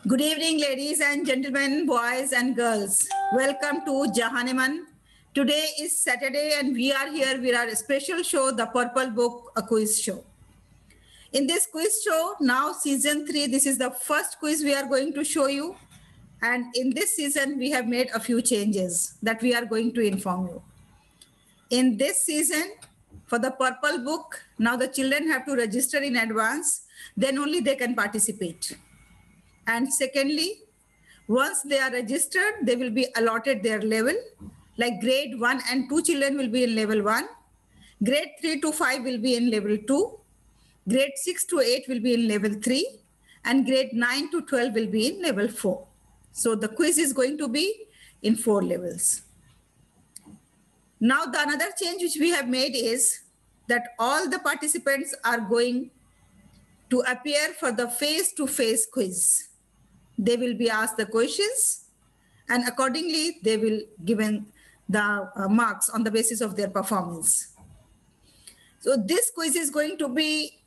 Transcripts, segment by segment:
Good evening, ladies and gentlemen, boys and girls. Welcome to Jahaneman. Today is Saturday, and we are here with our special show, The Purple Book, a quiz show. In this quiz show, now season 3, this is the first quiz we are going to show you. And in this season, we have made a few changes that we are going to inform you. In this season, for the Purple Book, now the children have to register in advance, then only they can participate. And secondly, once they are registered, they will be allotted their level. Like grade 1 and 2 children will be in level 1. Grade 3 to 5 will be in level 2. Grade 6 to 8 will be in level 3. And grade 9 to 12 will be in level 4. So the quiz is going to be in 4 levels. Now the another change which we have made is that all the participants are going to appear for the face-to-face quiz. They will be asked the questions, and accordingly they will given the marks on the basis of their performance. So this quiz is going to be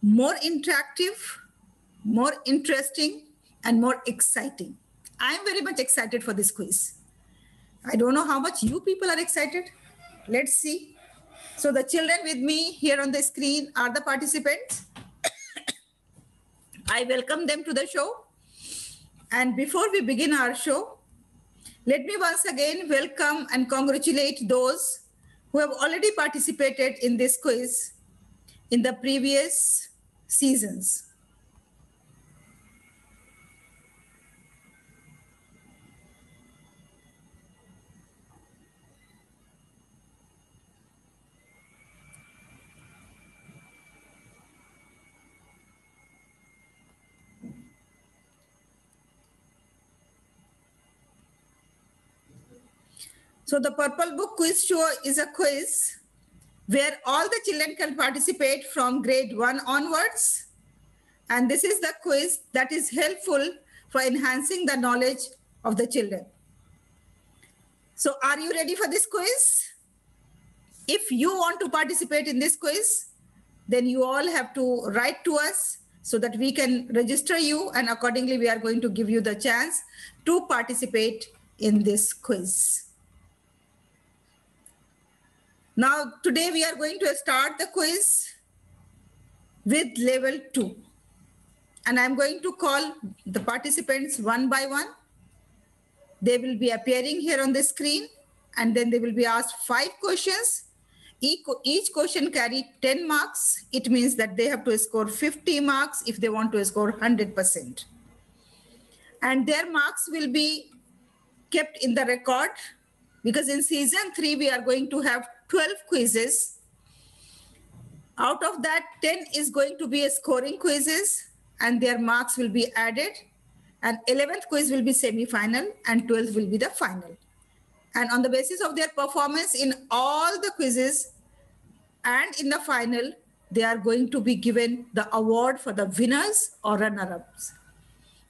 more interactive, more interesting, and more exciting. I am very much excited for this quiz. I don't know how much you people are excited. Let's see. So the children with me here on the screen are the participants. I welcome them to the show. And before we begin our show, let me once again welcome and congratulate those who have already participated in this quiz in the previous seasons. So the Purple Book Quiz Show is a quiz where all the children can participate from grade 1 onwards. And this is the quiz that is helpful for enhancing the knowledge of the children. So are you ready for this quiz? If you want to participate in this quiz, then you all have to write to us so that we can register you, and accordingly we are going to give you the chance to participate in this quiz. Now, today we are going to start the quiz with level 2. And I'm going to call the participants one by one. They will be appearing here on the screen, and then they will be asked 5 questions. Each question carry 10 marks. It means that they have to score 50 marks if they want to score 100%. And their marks will be kept in the record, because in season 3, we are going to have 12 quizzes. Out of that, 10 is going to be a scoring quizzes, and their marks will be added. And 11th quiz will be semi-final, and 12th will be the final. And on the basis of their performance in all the quizzes and in the final, they are going to be given the award for the winners or runner-ups.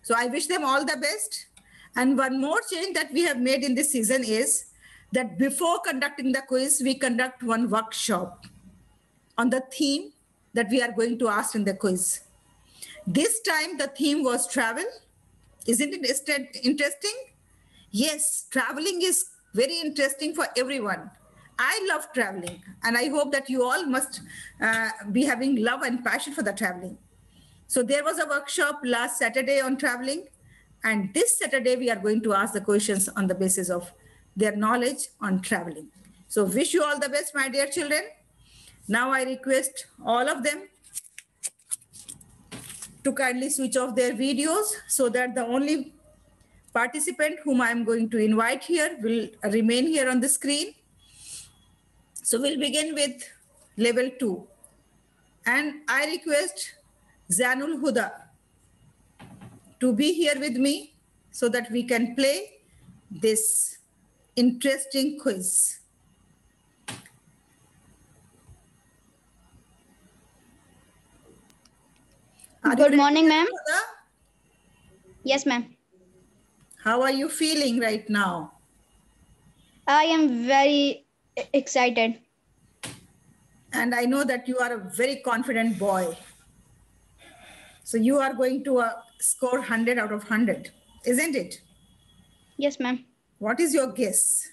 So I wish them all the best. And one more change that we have made in this season is that before conducting the quiz, we conduct one workshop on the theme that we are going to ask in the quiz. This time the theme was travel. Isn't it interesting? Yes, traveling is very interesting for everyone. I love traveling, and I hope that you all must be having love and passion for the traveling. So there was a workshop last Saturday on traveling, and this Saturday we are going to ask the questions on the basis of their knowledge on traveling. So wish you all the best, my dear children. Now I request all of them to kindly switch off their videos so that the only participant whom I am going to invite here will remain here on the screen. So we'll begin with level 2. And I request Zanul Huda to be here with me so that we can play this interesting quiz. Good morning, ma'am. Yes, ma'am. How are you feeling right now? I am very excited. And I know that you are a very confident boy. So you are going to score 100 out of 100, isn't it? Yes, ma'am. What is your guess?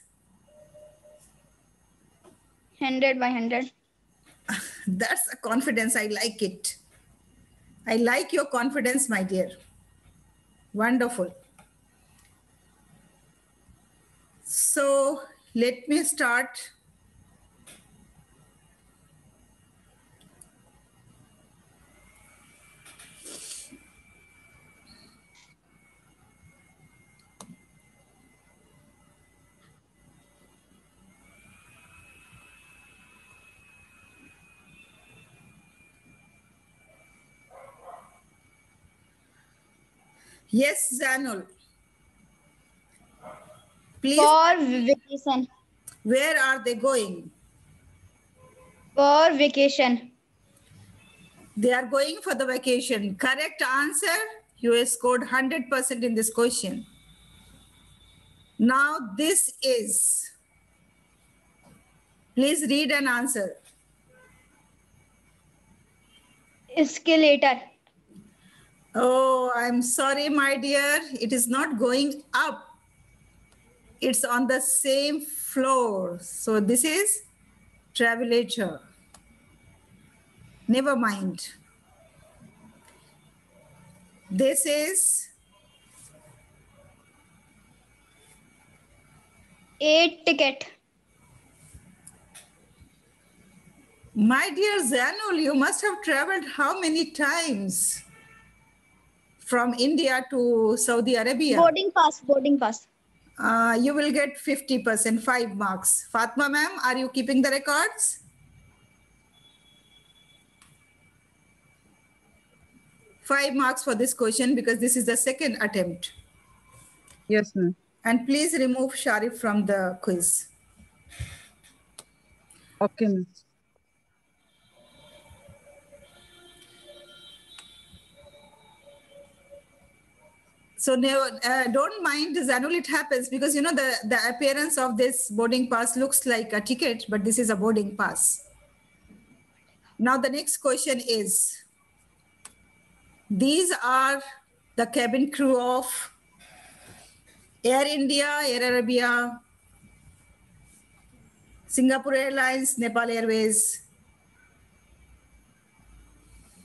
100 by 100. That's a confidence. I like it. I like your confidence, my dear. Wonderful. So let me start. Yes, Zanul. Please. For vacation. Where are they going? For vacation. They are going for the vacation. Correct answer. You have scored 100% in this question. Now this is. Please read and answer. Escalator. Oh, I'm sorry, my dear. It is not going up. It's on the same floor. So this is travelator. Never mind. This is A ticket. my dear Zanul, you must have traveled how many times from India to Saudi Arabia? Boarding pass. Boarding pass. You will get 50%, 5 marks. Fatma ma'am, are you keeping the records? Five marks for this question because this is the second attempt. Yes, ma'am. And please remove Sharif from the quiz. Okay, ma'am. So don't mind, Zanul, it happens because, you know, the appearance of this boarding pass looks like a ticket, but this is a boarding pass. Now the next question is, these are the cabin crew of Air India, Air Arabia, Singapore Airlines, Nepal Airways.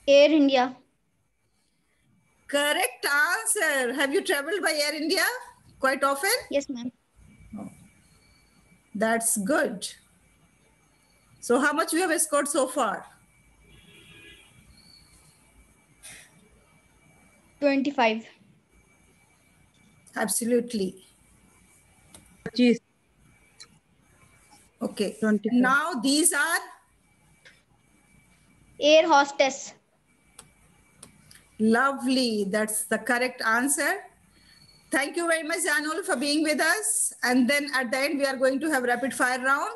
Air India. Correct answer. Have you traveled by Air India quite often? Yes, ma'am. That's good. So how much you have scored so far? 25. Absolutely. 25. Okay. 25. Now these are Air hostess. lovely. That's the correct answer. Thank you very much, Zanul, for being with us. And then at the end, we are going to have rapid fire round.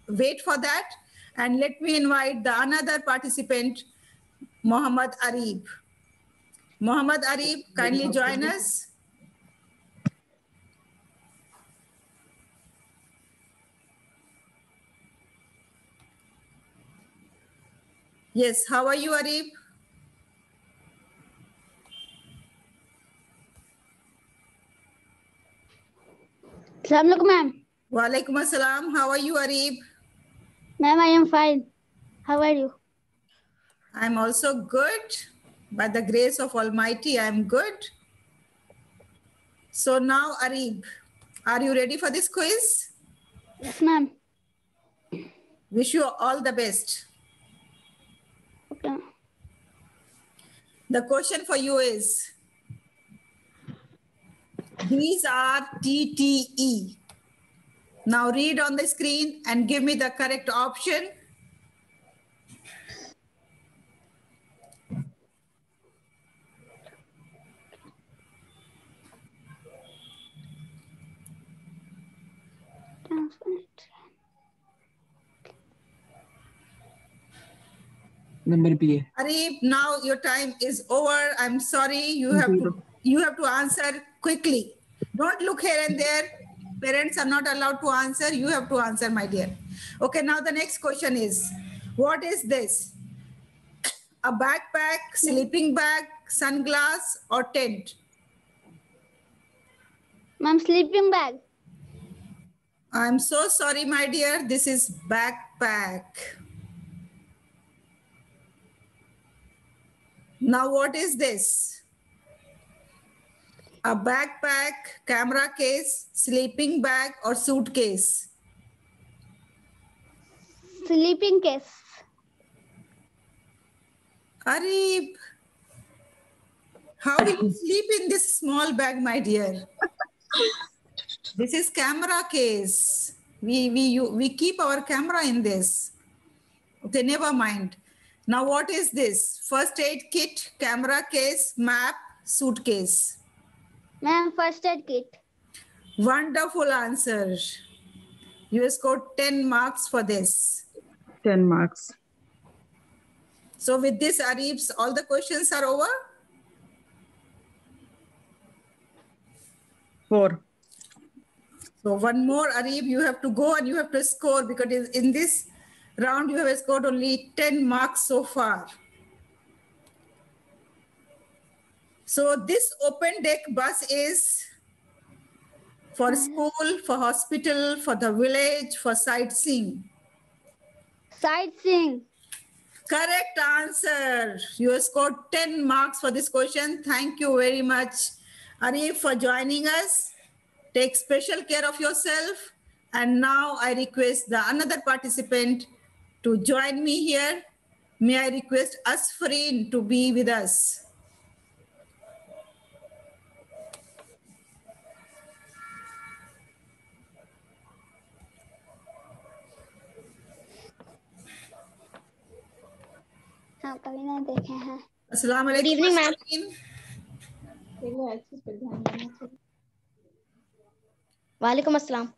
Wait for that. And let me invite the another participant, Mohammad Arib. Mohammad Arib, kindly join us. Yes, how are you, Arib? Assalamualaikum, ma'am. Walaikum assalam. How are you, Arib? Ma'am, I am fine. How are you? I'm also good. By the grace of Almighty, I'm good. So now, Arib, are you ready for this quiz? Yes, ma'am. Wish you all the best. Okay. The question for you is, these are TTE. Now read on the screen and give me the correct option. Number B. Arif, now your time is over. I'm sorry. You have to answer quickly. Don't look here and there. Parents are not allowed to answer. You have to answer, my dear. Okay, now the next question is, what is this? A backpack, sleeping bag, sunglass, or tent? Ma'am, sleeping bag. I'm so sorry, my dear. This is backpack. Now, what is this? A backpack, camera case, sleeping bag, or suitcase? Sleeping case. Arif, how will you sleep in this small bag, my dear? This is camera case. We keep our camera in this. Okay, never mind. Now, what is this? First aid kit, camera case, map, suitcase. Ma'am, first aid kit. Wonderful answer. You scored 10 marks for this. 10 marks. So with this, Arif's, all the questions are over? 4. So one more, Arif, you have to go and you have to score, because in this round, you have scored only 10 marks so far. So this open deck bus is for school, for hospital, for the village, for sightseeing. Sightseeing. Correct answer. You have scored 10 marks for this question. Thank you very much, Arif, for joining us. Take special care of yourself. And now I request the another participant to join me here. May I request Asfarin to be with us. हाँ कभी नहीं देखे हैं. Assalamu alaikum. Good evening, ma'am. Asfarin. वालेकुम अस्सलाम.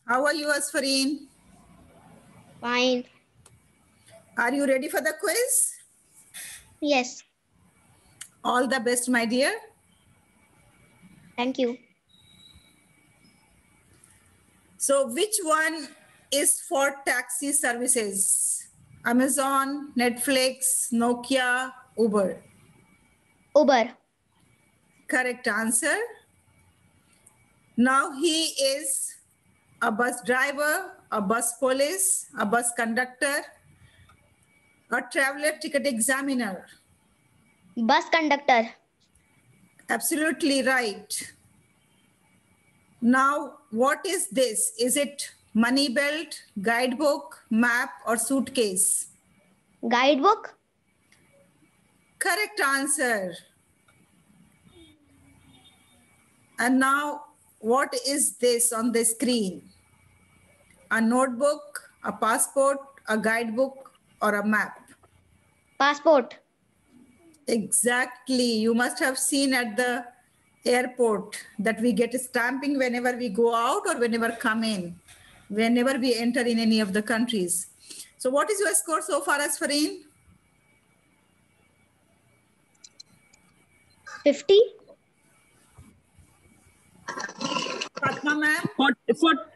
How are you, Asfarin? Fine. Are you ready for the quiz? Yes. All the best, my dear. Thank you. So which one is for taxi services? Amazon, Netflix, Nokia, Uber. Uber. Correct answer. Now he is a bus driver, a bus police, a bus conductor, a traveler ticket examiner. Bus conductor. Absolutely right. Now, what is this? Is it money belt, guidebook, map, or suitcase? Guidebook. Correct answer. And now, what is this on the screen? A notebook, a passport, a guidebook, or a map? Passport. Exactly. You must have seen at the airport that we get stamping whenever we go out or whenever come in, whenever we enter in any of the countries. So what is your score so far, Asfarin? 50. Fatma ma'am?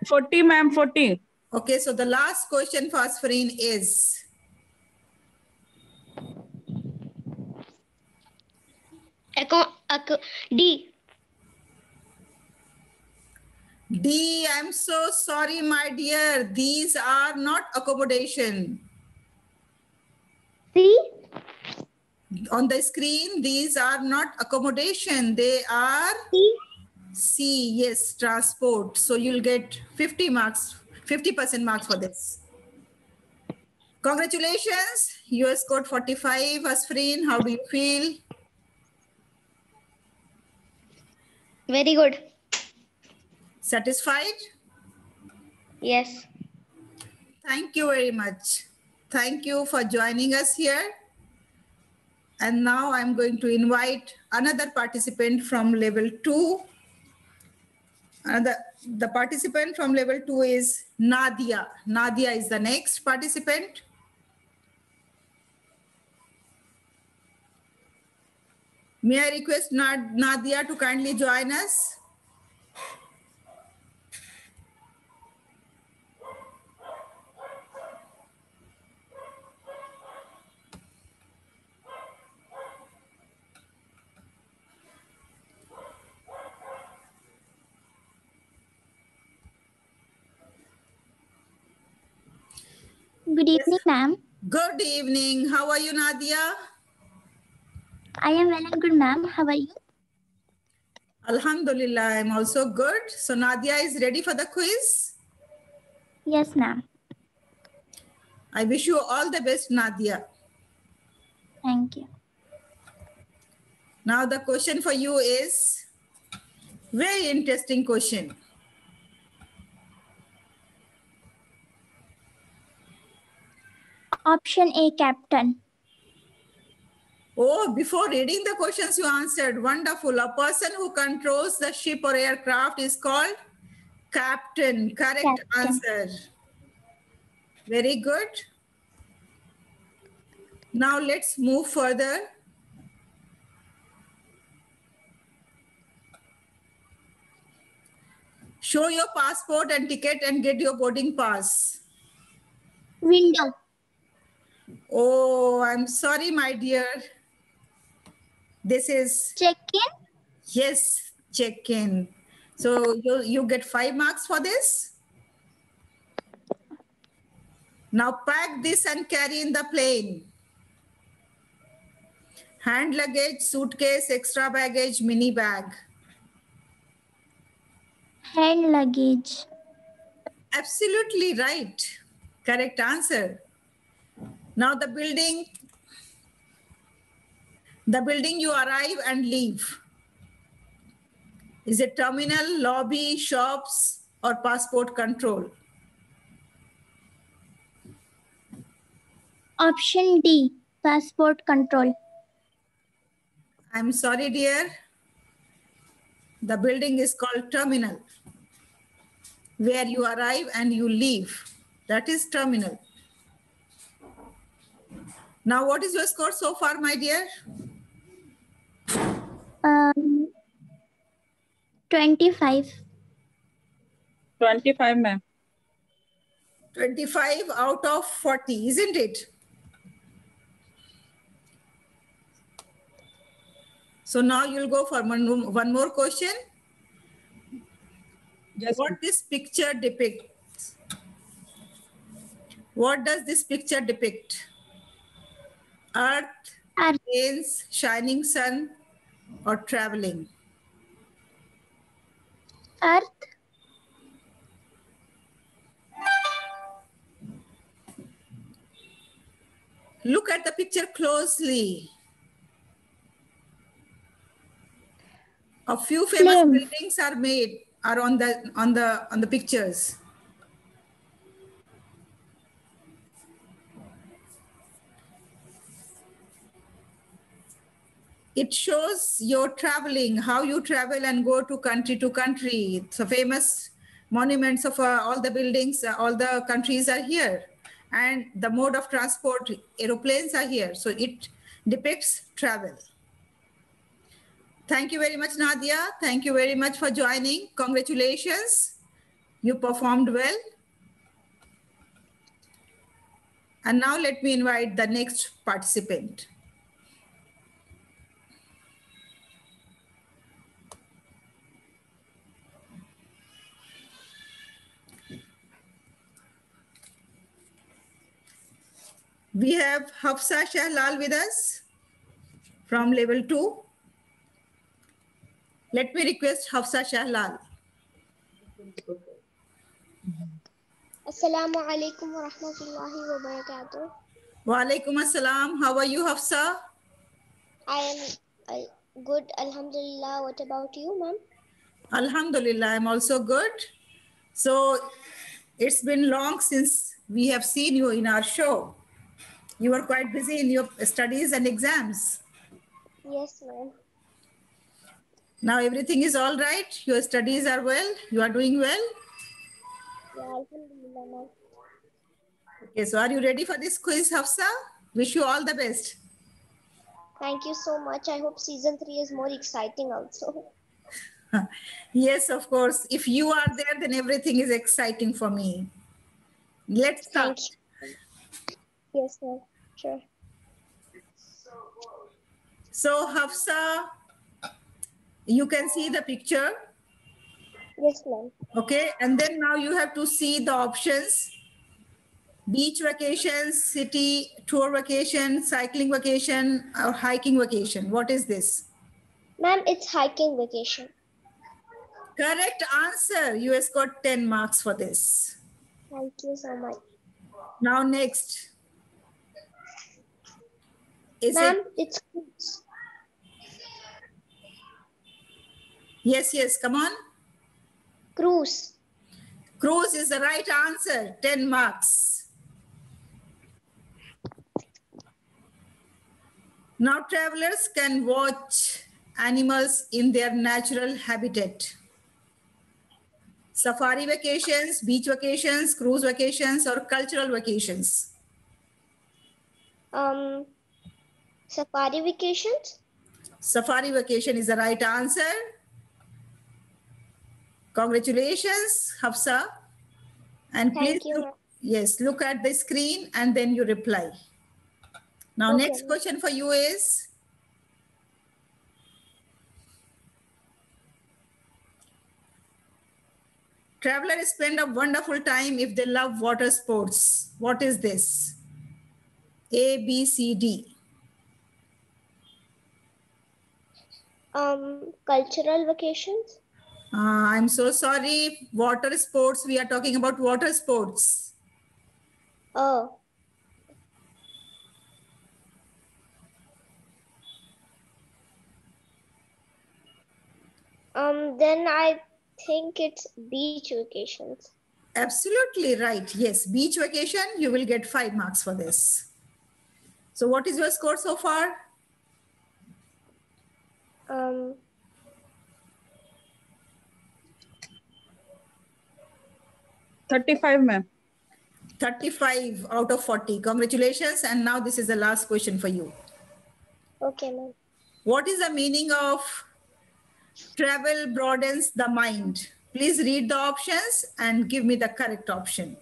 40, ma'am, 40. Okay, so the last question for Asfarin is, D. D. I'm so sorry, my dear. These are not accommodation. C. On the screen, these are not accommodation. They are C. C, yes, transport. So you'll get 50 marks, 50% marks for this. Congratulations. You have scored 45, Asfarin. How do you feel? Very good. Satisfied? Yes. Thank you very much. Thank you for joining us here. And now I'm going to invite another participant from level 2. The participant from level 2 is Nadia. Nadia is the next participant. May I request Nadia to kindly join us? Good evening, ma'am. Good evening. How are you, Nadia? I am well and good, ma'am. How are you? Alhamdulillah, I'm also good. So Nadia is ready for the quiz. Yes, ma'am. I wish you all the best, Nadia. Thank you. Now the question for you is very interesting question. Option A, captain. Oh, before reading the questions you answered, wonderful. A person who controls the ship or aircraft is called captain. Correct Captain. answer. Very good. Now let's move further. Show your passport and ticket and get your boarding pass. Window. Oh, I'm sorry, my dear. This is, Check-in. yes, check-in. So you get 5 marks for this. Now pack this and carry in the plane. Hand luggage, suitcase, extra baggage, mini bag. Hand luggage. Absolutely right. Correct answer. Now the building you arrive and leave. Is it terminal, lobby, shops, or passport control? Option D, passport control. I'm sorry, dear. The building is called terminal, where you arrive and you leave. That is terminal. Now, what is your score so far, my dear? 25. 25, ma'am. 25 out of 40, isn't it? So now you'll go for one more question. Yes, What this picture depicts? What does this picture depict? Earth, Earth. plains, shining sun, or traveling? Earth. Look at the picture closely. A few famous Plane. buildings are on the pictures. It shows your traveling, how you travel and go to country. So famous monuments of all the buildings, all the countries are here. And the mode of transport, aeroplanes are here. So it depicts travel. Thank you very much, Nadia. Thank you very much for joining. Congratulations. You performed well. And now let me invite the next participant. We have Hafsa Shahlal with us from level 2. Let me request Hafsa Shahlal. Assalamu alaikum wa rahmatullahi wa barakatuh. Wa alaikum assalam. How are you, Hafsa? I am good, alhamdulillah. What about you, ma'am? Alhamdulillah, I'm also good. So it's been long since we have seen you in our show. You were quite busy in your studies and exams. Yes, ma'am. Now everything is all right. Your studies are well. You are doing well. Yeah, alhamdulillah, ma'am. Okay, so are you ready for this quiz, Hafsa? Wish you all the best. Thank you so much. I hope season 3 is more exciting also. Yes, of course. If you are there, then everything is exciting for me. Let's start. Thank you. Yes, ma'am. Sure. So, Hafsa, you can see the picture. Yes, ma'am. Okay, and then now you have to see the options. Beach vacation, city tour vacation, cycling vacation, or hiking vacation. What is this? Ma'am, it's hiking vacation. Correct answer. You have got 10 marks for this. Thank you so much. Now next. Is Ma'am, it? it's cruise. Yes, yes, come on. Cruise. Cruise is the right answer. 10 marks. Now travelers can watch animals in their natural habitat. Safari vacations, beach vacations, cruise vacations, or cultural vacations. Safari vacations. Safari vacation is the right answer. Congratulations, Hafsa. And Thank please, you, ma'am. yes, look at the screen and then you reply. Now, Okay, next ma'am. question for you is, travelers spend a wonderful time if they love water sports. What is this? A, B, C, D. Cultural vacations. I'm so sorry. Water sports. We are talking about water sports. Oh. Then I think it's beach vacations. Absolutely right. Yes, beach vacation. You will get 5 marks for this. So what is your score so far? 35, ma'am. 35 out of 40. Congratulations. And now this is the last question for you. Okay, ma'am. What is the meaning of travel broadens the mind? Please read the options and give me the correct option.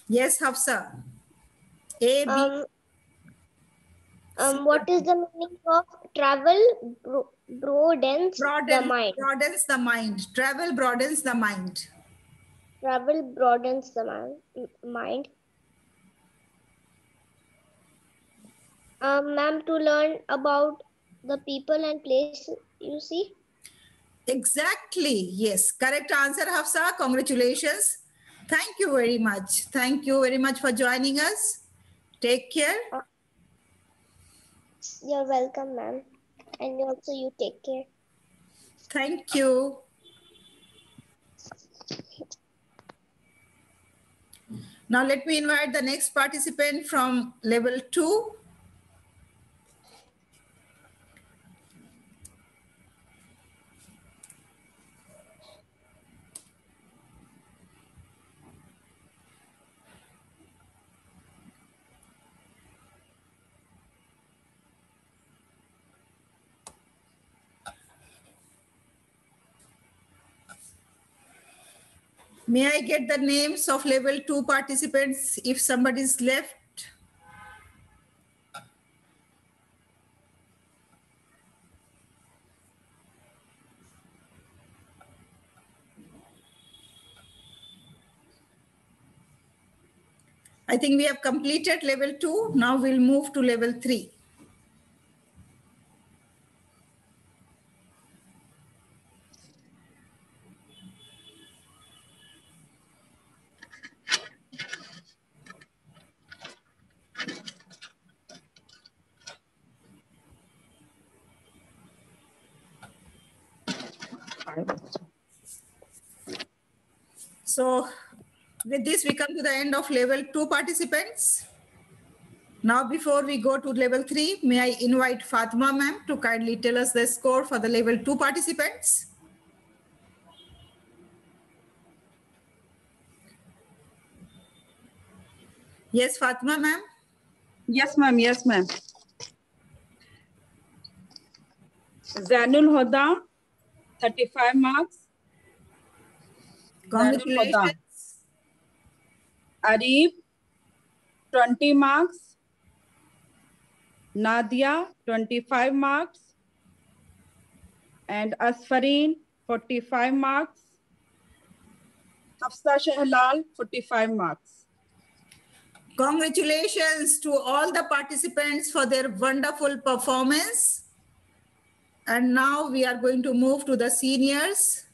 Yes, Hafsa. A, B. What is the meaning of travel broadens the mind? Broadens the mind. Travel broadens the mind. Travel broadens the mind. Ma'am, to learn about the people and place you see. Exactly. Yes. Correct answer, Hafsa. Congratulations. Thank you very much. Thank you very much for joining us. Take care. You're welcome, ma'am. And also you take care. Thank you. Now let me invite the next participant from level 2. May I get the names of level 2 participants if somebody is left? I think we have completed level 2. Now we'll move to level 3. So with this, we come to the end of level 2 participants. Now, before we go to level 3, may I invite Fatima ma'am to kindly tell us the score for the level 2 participants. Yes, Fatima ma'am. Yes, ma'am. Yes, ma'am. Zainul Hoda, 35 marks. Congratulations. Arif, 20 marks. Nadia, 25 marks. And Asfareen, 45 marks. Hafsa Shahlal, 45 marks. Congratulations to all the participants for their wonderful performance. And now we are going to move to the seniors.